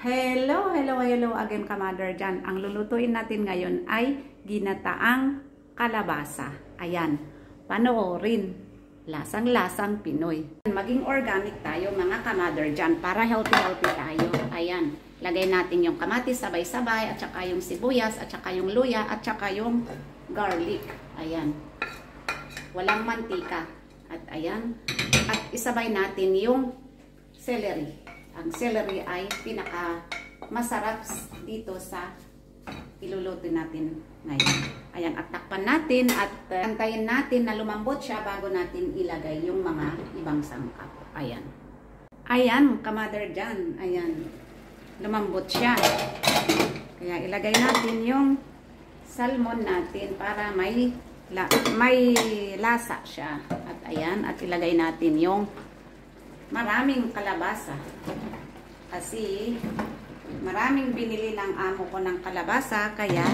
Hello again, kamadar dyan. Ang lulutuin natin ngayon ay ginataang kalabasa. Ayan, panoorin. Lasang-lasang Pinoy. Maging organic tayo mga kamadar dyan para healthy tayo. Ayan, lagay natin yung kamatis sabay-sabay at saka yung sibuyas at saka yung luya at saka yung garlic. Ayan, walang mantika. At ayan, at isabay natin yung celery. Ang celery ay pinaka masarap dito sa iluluto natin ngayon. Ayan, at takpan natin at antayin natin na lumambot siya bago natin ilagay yung mga ibang sangkap. Ayan. Ayan, kamadar dyan. Ayan. Lumambot siya. Kaya ilagay natin yung salmon natin para may lasa siya. At ayan, at ilagay natin yung maraming kalabasa. Kasi maraming binili ng amo ko ng kalabasa, kaya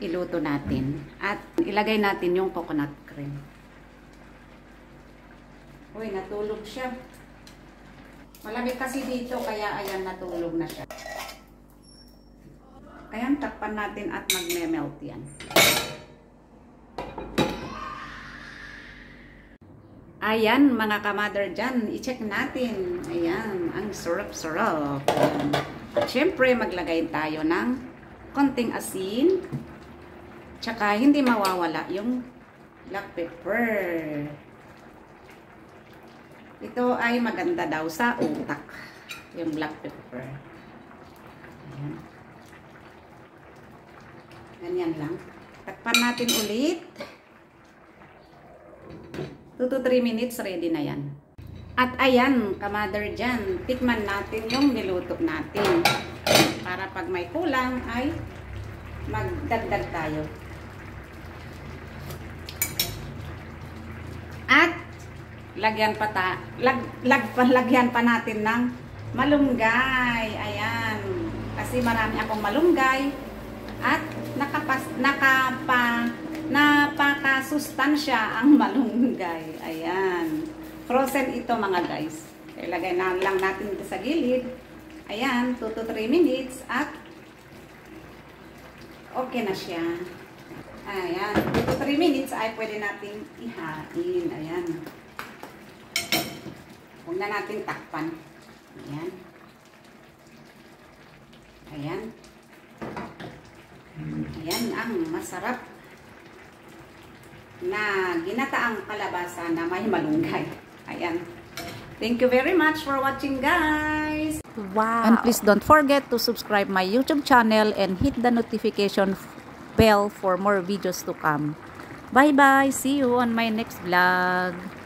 iluto natin. At ilagay natin yung coconut cream. Uy, natulog siya. Malamig kasi dito, kaya ayan, natulog na siya. Ayan, takpan natin at magme-melt yan. Ayan, mga kamadar dyan, i-check natin. Ayan, ang sarap-sarap. At syempre, maglagay tayo ng konting asin. Tsaka, hindi mawawala yung black pepper. Ito ay maganda daw sa utak, yung black pepper. Ayan. Ganyan lang. Takpan natin ulit. 2 to 3 minutes, ready na yan. At ayan, kamadar dyan, tikman natin yung niluto natin. Para pag may kulang ay magdagdag tayo. At lagyan pa natin ng malunggay. Ayan. Kasi marami akong malunggay at napakasustansya ang malunggay. Ayan. Frozen ito mga guys. Ilagay na lang natin ito sa gilid. Ayan, 2 to 3 minutes at okay na siya. Ayan, 2 to 3 minutes ay pwede natin ihain. Ayan. Huwag na natin takpan. Ayan. Ayan. Ayan ang masarap na ginataang kalabasa na may malunggay. Ayan. Thank you very much for watching, guys. Wow. And please don't forget to subscribe my YouTube channel and hit the notification bell for more videos to come. Bye-bye. See you on my next vlog.